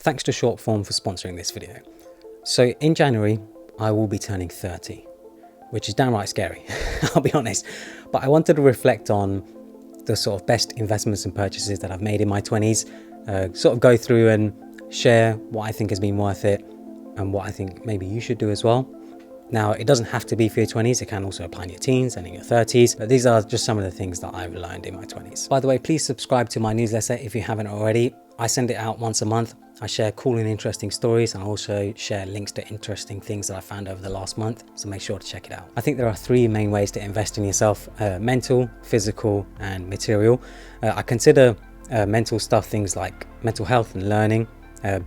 Thanks to Shortform for sponsoring this video. So in January, I will be turning 30, which is downright scary, I'll be honest. But I wanted to reflect on the sort of best investments and purchases that I've made in my 20s, sort of go through and share what I think has been worth it and what I think maybe you should do as well. Now, it doesn't have to be for your 20s, it can also apply in your teens and in your 30s, but these are just some of the things that I've learned in my 20s. By the way, please subscribe to my newsletter if you haven't already. I send it out once a month. I share cool and interesting stories and I also share links to interesting things that I found over the last month, so make sure to check it out. I think there are three main ways to invest in yourself: mental, physical, and material. I consider mental stuff things like mental health and learning,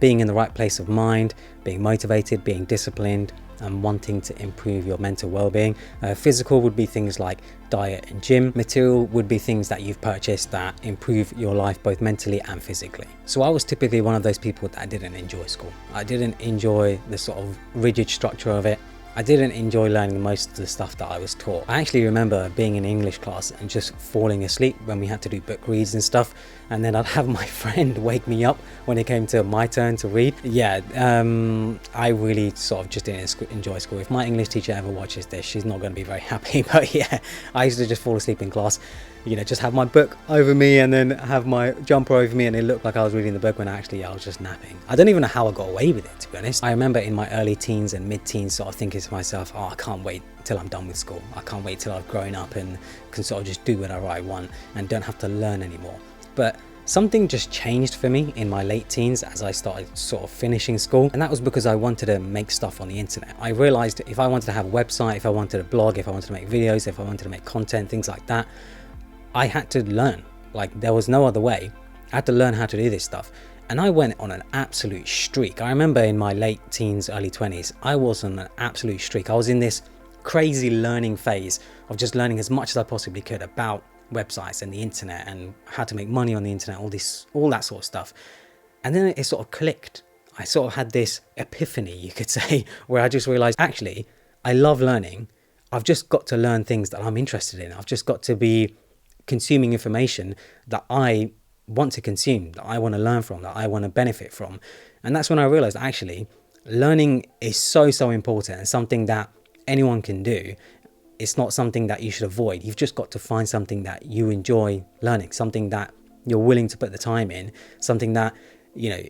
being in the right place of mind, being motivated, being disciplined, and wanting to improve your mental well-being. Physical would be things like diet and gym. Material would be things that you've purchased that improve your life both mentally and physically. So I was typically one of those people that didn't enjoy school. I didn't enjoy the sort of rigid structure of it. I didn't enjoy learning most of the stuff that I was taught. I actually remember being in English class and just falling asleep when we had to do book reads and stuff, and then I'd have my friend wake me up when it came to my turn to read. Yeah, I really sort of just didn't enjoy school. If my English teacher ever watches this, she's not going to be very happy, but yeah, I used to just fall asleep in class. You know, just have my book over me and then have my jumper over me and it looked like I was reading the book when actually I was just napping. I don't even know how I got away with it, to be honest. I remember in my early teens and mid-teens sort of thinking to myself, oh, I can't wait till I'm done with school. I can't wait till I've grown up and can sort of just do whatever I want and don't have to learn anymore. But something just changed for me in my late teens as I started sort of finishing school, and that was because I wanted to make stuff on the internet. I realized if I wanted to have a website, if I wanted to blog, if I wanted to make videos, if I wanted to make content, things like that, I had to learn. Like, there was no other way. I had to learn how to do this stuff. And I went on an absolute streak. I remember in my late teens, early 20s, I was on an absolute streak. I was in this crazy learning phase of just learning as much as I possibly could about websites and the internet and how to make money on the internet, all that sort of stuff. And then it sort of clicked. I sort of had this epiphany, you could say, where I just realized, actually, I love learning. I've just got to learn things that I'm interested in. I've just got to be consuming information that I want to consume, that I want to learn from, that I want to benefit from. And that's when I realized actually learning is so important and something that anyone can do. It's not something that you should avoid. You've just got to find something that you enjoy learning, something that you're willing to put the time in, something that, you know,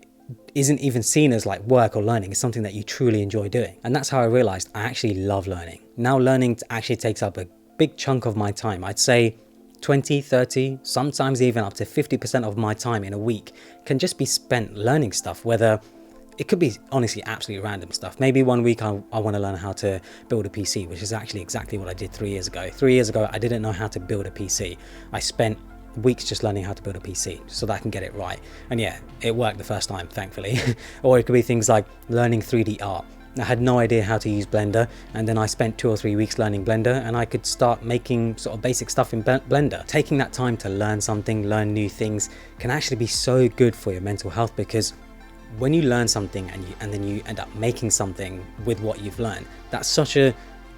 isn't even seen as like work or learning. It's something that you truly enjoy doing. And that's how I realized I actually love learning. Now learning actually takes up a big chunk of my time. I'd say 20, 30, sometimes even up to 50% of my time in a week can just be spent learning stuff, whether it could be honestly absolutely random stuff. Maybe one week I want to learn how to build a PC, which is actually exactly what I did 3 years ago. 3 years ago, I didn't know how to build a PC. I spent weeks just learning how to build a PC so that I can get it right. And yeah, it worked the first time, thankfully. Or it could be things like learning 3D art. I had no idea how to use Blender, and then I spent 2 or 3 weeks learning Blender and I could start making sort of basic stuff in Blender. Taking that time to learn something, learn new things, can actually be so good for your mental health, because when you learn something and then you end up making something with what you've learned, that's such a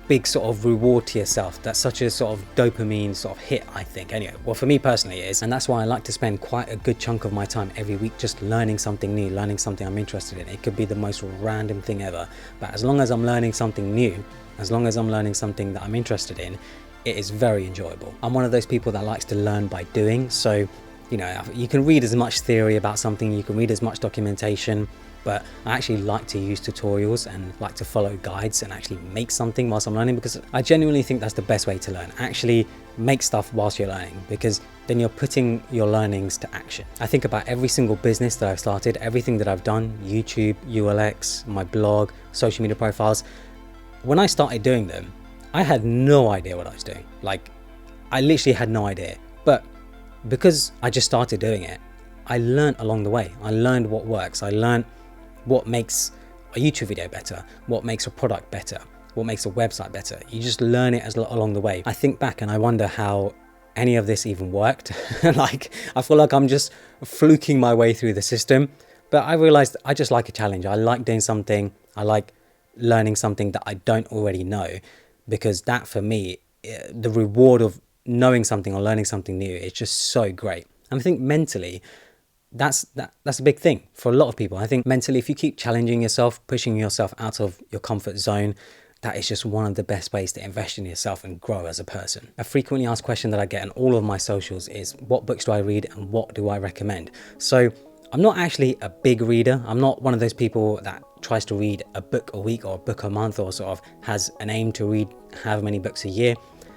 big sort of reward to yourself. That's such a sort of dopamine sort of hit, I think. Anyway, well, for me personally it is, and that's why I like to spend quite a good chunk of my time every week just learning something new, learning something I'm interested in. It could be the most random thing ever, but as long as I'm learning something new, as long as I'm learning something that I'm interested in, it is very enjoyable. I'm one of those people that likes to learn by doing. So, you know, you can read as much theory about something, you can read as much documentation, but I actually like to use tutorials and like to follow guides and actually make something whilst I'm learning, because I genuinely think that's the best way to learn. Actually make stuff whilst you're learning, because then you're putting your learnings to action. I think about every single business that I've started, everything that I've done, YouTube, ULX, my blog, social media profiles. When I started doing them, I had no idea what I was doing. Like, I literally had no idea. But because I just started doing it, I learned along the way. I learned what works. I learned what makes a YouTube video better, what makes a product better, what makes a website better. You just learn it along the way. I think back and I wonder how any of this even worked. Like, I feel like I'm just fluking my way through the system, but I realized I just like a challenge. I like doing something. I like learning something that I don't already know, because that for me, the reward of knowing something or learning something new is just so great. And I think mentally, that's a big thing for a lot of people. I think mentally, if you keep challenging yourself, pushing yourself out of your comfort zone, that is just one of the best ways to invest in yourself and grow as a person. A frequently asked question that I get on all of my socials is, what books do I read and what do I recommend? So I'm not actually a big reader. I'm not one of those people that tries to read a book a week or a book a month, or sort of has an aim to read however many books a year.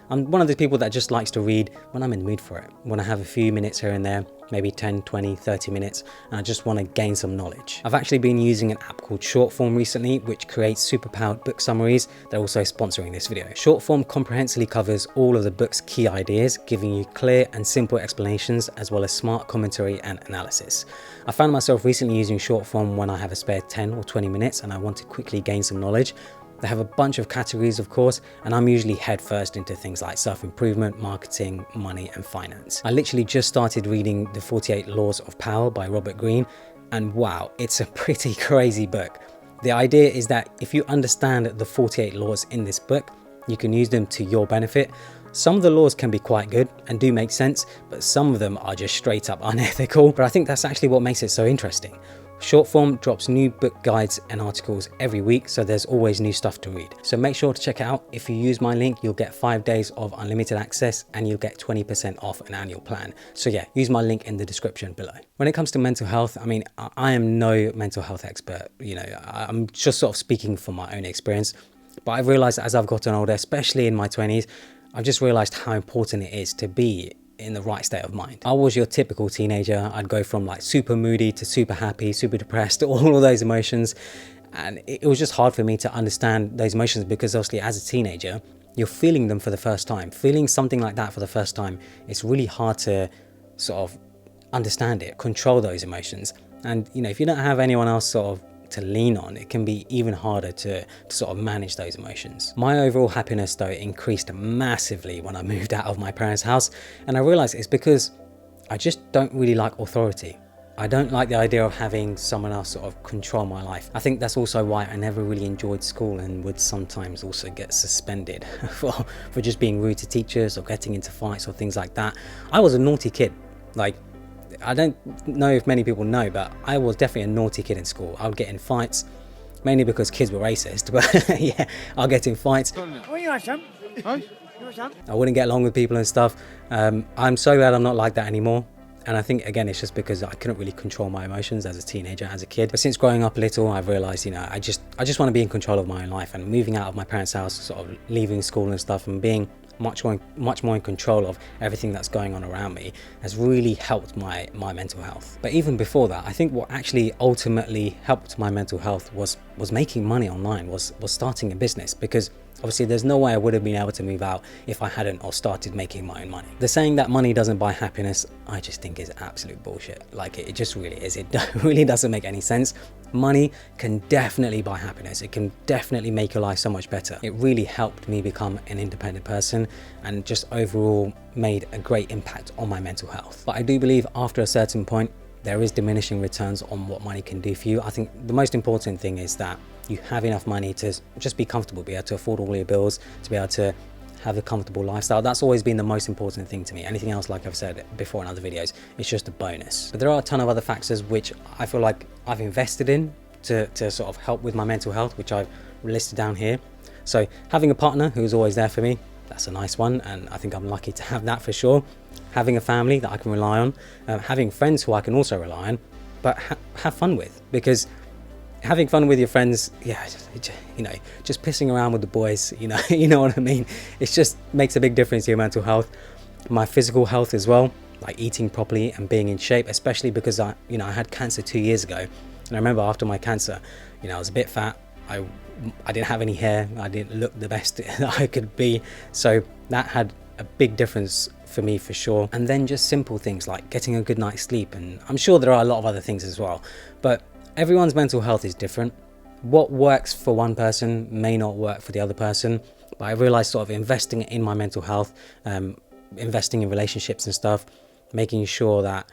I'm one of those people that just likes to read when I'm in the mood for it, when I have a few minutes here and there, maybe 10, 20, 30 minutes, and I just want to gain some knowledge. I've actually been using an app called Shortform recently, which creates superpowered book summaries. They're also sponsoring this video. Shortform comprehensively covers all of the book's key ideas, giving you clear and simple explanations, as well as smart commentary and analysis. I found myself recently using Shortform when I have a spare 10 or 20 minutes and I want to quickly gain some knowledge. They have a bunch of categories, of course, and I'm usually head first into things like self-improvement, marketing, money, and finance. I literally just started reading The 48 Laws of Power by Robert Greene, and wow, it's a pretty crazy book. The idea is that if you understand the 48 laws in this book, you can use them to your benefit. Some of the laws can be quite good and do make sense, but some of them are just straight up unethical. But I think that's actually what makes it so interesting. Shortform drops new book guides and articles every week, so there's always new stuff to read. So make sure to check it out. If you use my link, you'll get 5 days of unlimited access and you'll get 20% off an annual plan. So yeah, use my link in the description below. When it comes to mental health, I mean, I am no mental health expert. You know, I'm just sort of speaking from my own experience. But I've realized as I've gotten older, especially in my 20s, I've just realized how important it is to be in the right state of mind. I was your typical teenager. I'd go from like super moody to super happy, super depressed, all of those emotions. And it was just hard for me to understand those emotions because obviously as a teenager, you're feeling them for the first time. Feeling something like that for the first time, it's really hard to sort of understand it, control those emotions. And you know, if you don't have anyone else sort of to lean on, it can be even harder to sort of manage those emotions. My overall happiness though increased massively when I moved out of my parents' house, and I realized it's because I just don't really like authority. I don't like the idea of having someone else sort of control my life. I think that's also why I never really enjoyed school and would sometimes also get suspended for just being rude to teachers or getting into fights or things like that. I was a naughty kid. Like, I don't know if many people know, but I was definitely a naughty kid in school. I would get in fights, mainly because kids were racist, but yeah, I'll get in fights. I wouldn't get along with people and stuff. I'm so glad I'm not like that anymore. And I think, again, it's just because I couldn't really control my emotions as a teenager, as a kid. But since growing up a little, I've realized, you know, I just want to be in control of my own life, and moving out of my parents' house, sort of leaving school and stuff and being much more in control of everything that's going on around me has really helped my mental health. But even before that, I think what actually ultimately helped my mental health was making money online, was starting a business, because obviously there's no way I would have been able to move out if I hadn't or started making my own money. The saying that money doesn't buy happiness, I just think is absolute bullshit. Like, it just really is. It really doesn't make any sense. Money can definitely buy happiness. It can definitely make your life so much better. It really helped me become an independent person and just overall made a great impact on my mental health. But I do believe after a certain point, there is diminishing returns on what money can do for you. I think the most important thing is that you have enough money to just be comfortable, be able to afford all your bills, to be able to have a comfortable lifestyle. That's always been the most important thing to me. Anything else, like I've said before in other videos, it's just a bonus. But there are a ton of other factors which I feel like I've invested in to sort of help with my mental health, which I've listed down here. So having a partner who's always there for me, that's a nice one, and I think I'm lucky to have that for sure. Having a family that I can rely on, having friends who I can also rely on, but have fun with, because having fun with your friends, yeah, you know, just pissing around with the boys, you know, you know what I mean? It just makes a big difference to your mental health. My physical health as well, like eating properly and being in shape, especially because I had cancer 2 years ago. And I remember after my cancer, you know, I was a bit fat. I didn't have any hair. I didn't look the best that I could be. So that had a big difference for me for sure. And then just simple things like getting a good night's sleep. And I'm sure there are a lot of other things as well. But everyone's mental health is different. What works for one person may not work for the other person. But I realized sort of investing in my mental health, investing in relationships and stuff, making sure that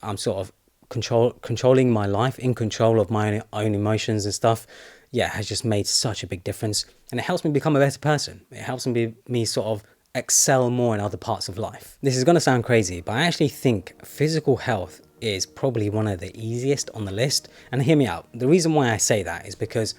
I'm sort of controlling my life, in control of my own emotions and stuff, yeah, has just made such a big difference. And it helps me become a better person. It helps me sort of excel more in other parts of life. This is going to sound crazy, but I actually think physical health is probably one of the easiest on the list. And hear me out. The reason why I say that is because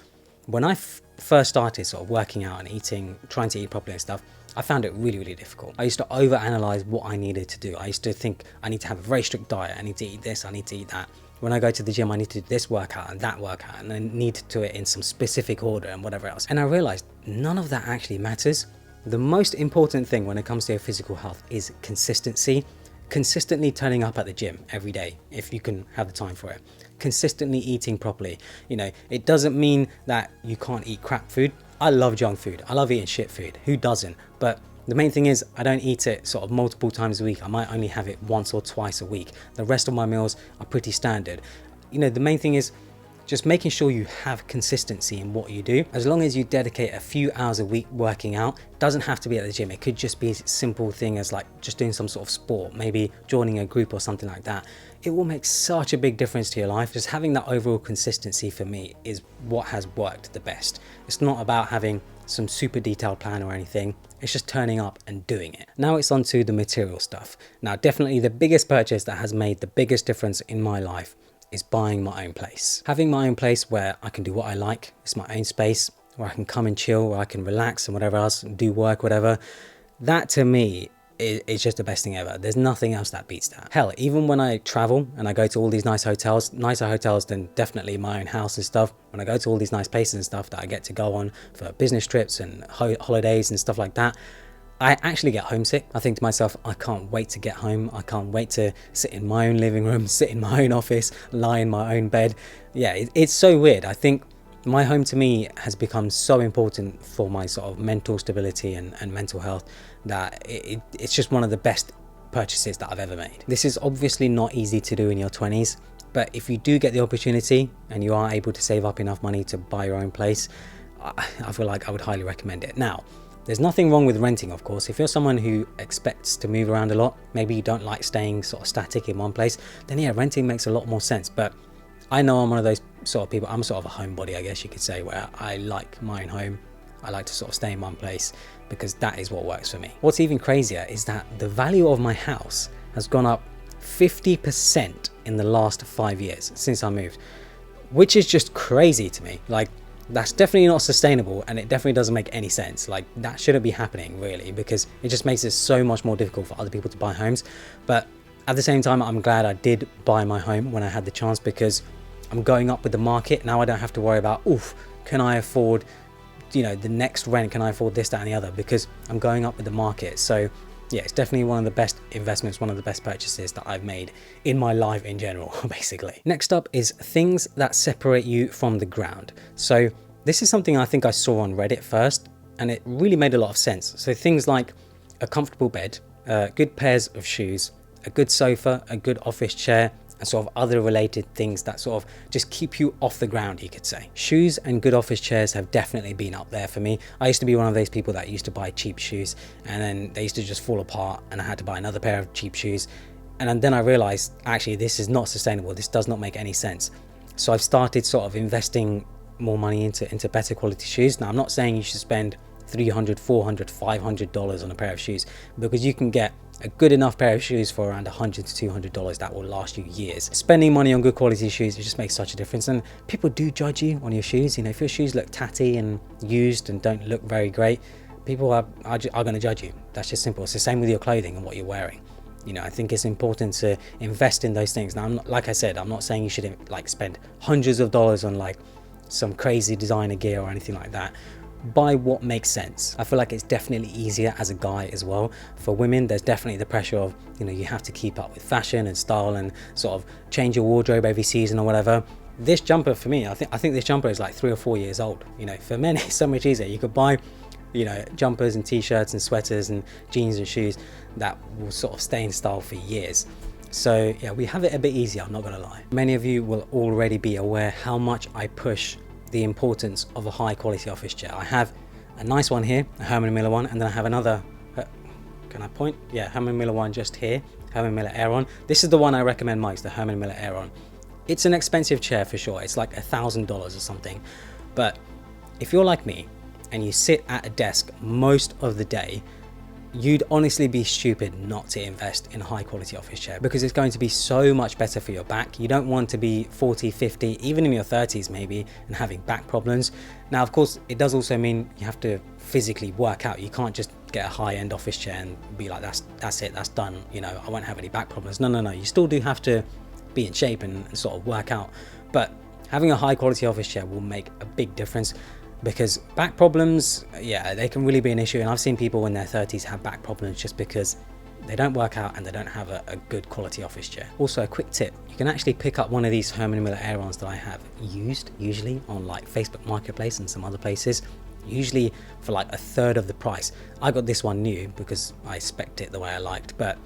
when I first started sort of working out and eating, trying to eat properly and stuff, I found it really, really difficult. I used to overanalyze what I needed to do. I used to think I need to have a very strict diet. I need to eat this, I need to eat that. When I go to the gym, I need to do this workout and that workout, and I need to do it in some specific order and whatever else. And I realized none of that actually matters. The most important thing when it comes to your physical health is consistency. Consistently turning up at the gym every day, if you can have the time for it. Consistently eating properly. You know, it doesn't mean that you can't eat crap food. I love junk food. I love eating shit food. Who doesn't? But the main thing is I don't eat it sort of multiple times a week. I might only have it once or twice a week. The rest of my meals are pretty standard. You know, the main thing is just making sure you have consistency in what you do. As long as you dedicate a few hours a week working out, it doesn't have to be at the gym. It could just be a simple thing as like just doing some sort of sport, maybe joining a group or something like that. It will make such a big difference to your life. Just having that overall consistency for me is what has worked the best. It's not about having some super detailed plan or anything. It's just turning up and doing it. Now it's on to the material stuff. Now, definitely the biggest purchase that has made the biggest difference in my life is buying my own place. Having my own place where I can do what I like. It's my own space where I can come and chill, where I can relax and whatever else, do work, whatever. That to me is just the best thing ever. There's nothing else that beats that. Hell, even when I travel and I go to all these nice hotels, nicer hotels than definitely my own house and stuff, when I go to all these nice places and stuff that I get to go on for business trips and holidays and stuff like that, I actually get homesick. I think to myself, I can't wait to get home. I can't wait to sit in my own living room, sit in my own office, lie in my own bed. Yeah, it's so weird. I think my home to me has become so important for my sort of mental stability and mental health that it's just one of the best purchases that I've ever made. This is obviously not easy to do in your 20s, but if you do get the opportunity and you are able to save up enough money to buy your own place, I feel like I would highly recommend it. Now, there's nothing wrong with renting, of course. If you're someone who expects to move around a lot, maybe you don't like staying sort of static in one place, then yeah, renting makes a lot more sense. But I know I'm one of those sort of people. I'm sort of a homebody, I guess you could say, where I like my own home. I like to sort of stay in one place because that is what works for me. What's even crazier is that the value of my house has gone up 50% in the last 5 years since I moved, which is just crazy to me. Like, that's definitely not sustainable, and it definitely doesn't make any sense. Like, that shouldn't be happening really, because it just makes it so much more difficult for other people to buy homes. But at the same time, I'm glad I did buy my home when I had the chance, because I'm going up with the market. Now I don't have to worry about, oof, can I afford, you know, the next rent? Can I afford this, that, and the other? Because I'm going up with the market. So yeah, it's definitely one of the best investments, one of the best purchases that I've made in my life in general, basically. Next up is things that separate you from the ground. So this is something I think I saw on Reddit first, and it really made a lot of sense. So things like a comfortable bed, good pairs of shoes, a good sofa, a good office chair, and sort of other related things that sort of just keep you off the ground, you could say. Shoes and good office chairs have definitely been up there for me. I used to be one of those people that used to buy cheap shoes, and then they used to just fall apart, and I had to buy another pair of cheap shoes. And then I realized, actually, this is not sustainable. This does not make any sense. So I've started sort of investing more money into better quality shoes. Now, I'm not saying you should spend $300, $400, $500 on a pair of shoes, because you can get a good enough pair of shoes for around $100 to $200 that will last you years. Spending money on good quality shoes, it just makes such a difference. And people do judge you on your shoes. You know, if your shoes look tatty and used and don't look very great, people are going to judge you. That's just simple. It's the same with your clothing and what you're wearing. You know, I think it's important to invest in those things. Now, like I said, I'm not saying you should like spend hundreds of dollars on like some crazy designer gear or anything like that. Buy what makes sense. I feel like it's definitely easier as a guy as well. For women, there's definitely the pressure of, you know, you have to keep up with fashion and style and sort of change your wardrobe every season or whatever. This jumper for me, I think this jumper is like 3 or 4 years old. You know, for men it's so much easier. You could buy, you know, jumpers and t-shirts and sweaters and jeans and shoes that will sort of stay in style for years. So yeah, we have it a bit easier, I'm not gonna lie. Many of you will already be aware how much I push the importance of a high quality office chair. I have a nice one here, a Herman Miller one, and then I have another, can I point? Yeah, Herman Miller one just here, Herman Miller Aeron. This is the one I recommend most, the Herman Miller Aeron. It's an expensive chair for sure. It's like $1,000 or something. But if you're like me and you sit at a desk most of the day, you'd honestly be stupid not to invest in a high quality office chair, because it's going to be so much better for your back. You don't want to be 40, 50, even in your 30s maybe, and having back problems. Now, of course, it does also mean you have to physically work out. You can't just get a high-end office chair and be like, that's it, that's done, you know, I won't have any back problems. No, you still do have to be in shape and sort of work out. But having a high quality office chair will make a big difference, because back problems, yeah, they can really be an issue. And I've seen people in their 30s have back problems just because they don't work out and they don't have a good quality office chair. Also, a quick tip, you can actually pick up one of these Herman Miller Aerons that I have used, usually on like Facebook Marketplace and some other places, usually for like a third of the price. I got this one new because I spec'd it the way I liked, but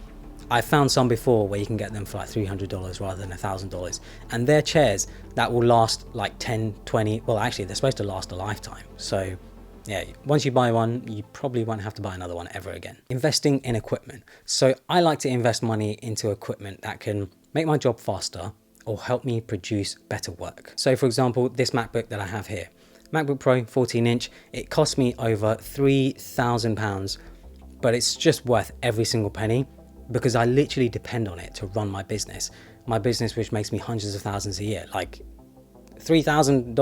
I found some before where you can get them for like $300 rather than $1,000, and they're chairs that will last like 10, 20, well actually they're supposed to last a lifetime. So yeah, once you buy one, you probably won't have to buy another one ever again. Investing in equipment. So I like to invest money into equipment that can make my job faster or help me produce better work. So for example, this MacBook that I have here, MacBook Pro 14-inch, it cost me over £3,000, but it's just worth every single penny, because I literally depend on it to run my business, which makes me hundreds of thousands a year. Like £3,000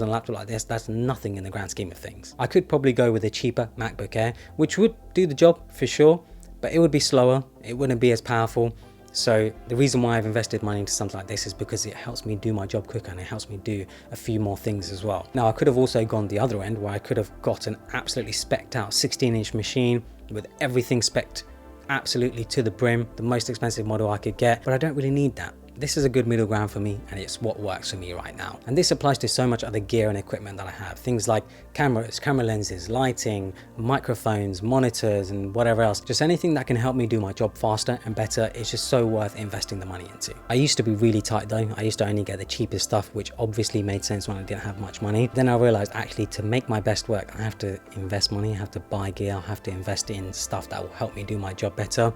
on a laptop like this, that's nothing in the grand scheme of things. I could probably go with a cheaper MacBook Air, which would do the job for sure, but it would be slower, it wouldn't be as powerful. So the reason why I've invested money into something like this is because it helps me do my job quicker and it helps me do a few more things as well. Now, I could have also gone the other end, where I could have got an absolutely spec'd out 16-inch machine with everything spec'd absolutely to the brim, the most expensive model I could get, but I don't really need that. This is a good middle ground for me, and it's what works for me right now. And this applies to so much other gear and equipment that I have. Things like cameras, camera lenses, lighting, microphones, monitors, and whatever else. Just anything that can help me do my job faster and better is just so worth investing the money into. I used to be really tight though. I used to only get the cheapest stuff, which obviously made sense when I didn't have much money. Then I realized actually to make my best work, I have to invest money, I have to buy gear, I have to invest in stuff that will help me do my job better.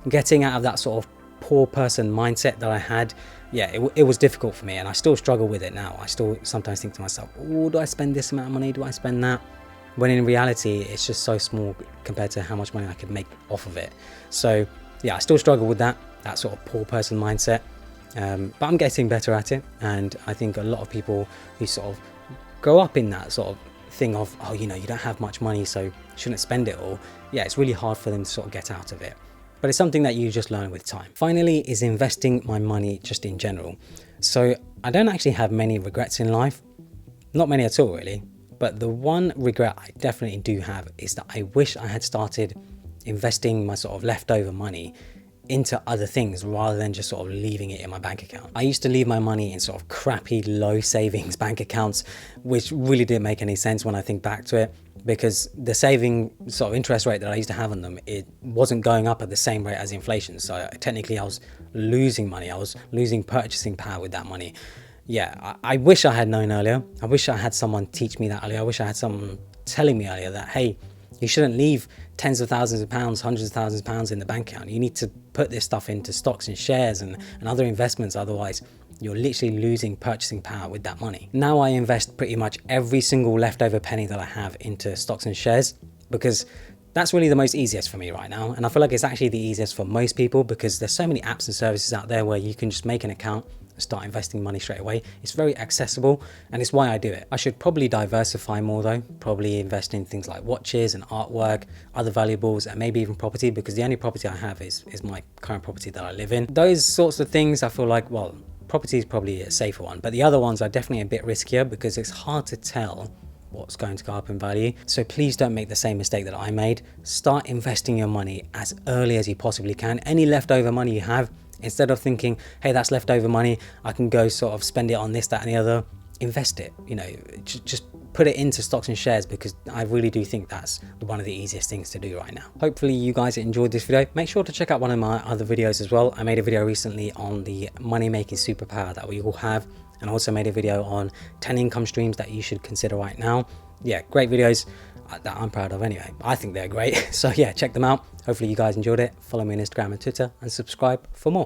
Getting out of that sort of poor person mindset that I had, yeah, it was difficult for me, and I still struggle with it now. I still sometimes think to myself, oh, do I spend this amount of money, do I spend that? When in reality it's just so small compared to how much money I could make off of it. So yeah, I still struggle with that sort of poor person mindset, but I'm getting better at it. And I think a lot of people who sort of grow up in that sort of thing of, oh, you know, you don't have much money so you shouldn't spend it all, yeah, it's really hard for them to sort of get out of it. But it's something that you just learn with time. Finally is investing my money just in general. So I don't actually have many regrets in life, not many at all really, but the one regret I definitely do have is that I wish I had started investing my sort of leftover money into other things rather than just sort of leaving it in my bank account. I used to leave my money in sort of crappy low savings bank accounts, which really didn't make any sense when I think back to it, because the saving sort of interest rate that I used to have on them, it wasn't going up at the same rate as inflation. So technically I was losing money. I was losing purchasing power with that money. Yeah, I wish I had known earlier. I wish I had someone teach me that earlier. I wish I had someone telling me earlier that, hey, you shouldn't leave tens of thousands of pounds, hundreds of thousands of pounds in the bank account. You need to put this stuff into stocks and shares and other investments. Otherwise, you're literally losing purchasing power with that money. Now I invest pretty much every single leftover penny that I have into stocks and shares, because that's really the most easiest for me right now. And I feel like it's actually the easiest for most people, because there's so many apps and services out there where you can just make an account and start investing money straight away. It's very accessible, and it's why I do it. I should probably diversify more though, probably invest in things like watches and artwork, other valuables, and maybe even property, because the only property I have is my current property that I live in. Those sorts of things I feel like, well, property is probably a safer one, but the other ones are definitely a bit riskier because it's hard to tell what's going to go up in value. So please don't make the same mistake that I made. Start investing your money as early as you possibly can. Any leftover money you have, instead of thinking, hey, that's leftover money, I can go sort of spend it on this, that, and the other, invest it. You know, just put it into stocks and shares, because I really do think that's one of the easiest things to do right now. Hopefully you guys enjoyed this video. Make sure to check out one of my other videos as well. I made a video recently on the money-making superpower that we all have, and also made a video on 10 income streams that you should consider right now. Yeah, great videos that I'm proud of anyway. I think they're great. So yeah, check them out. Hopefully you guys enjoyed it. Follow me on Instagram and Twitter, and subscribe for more.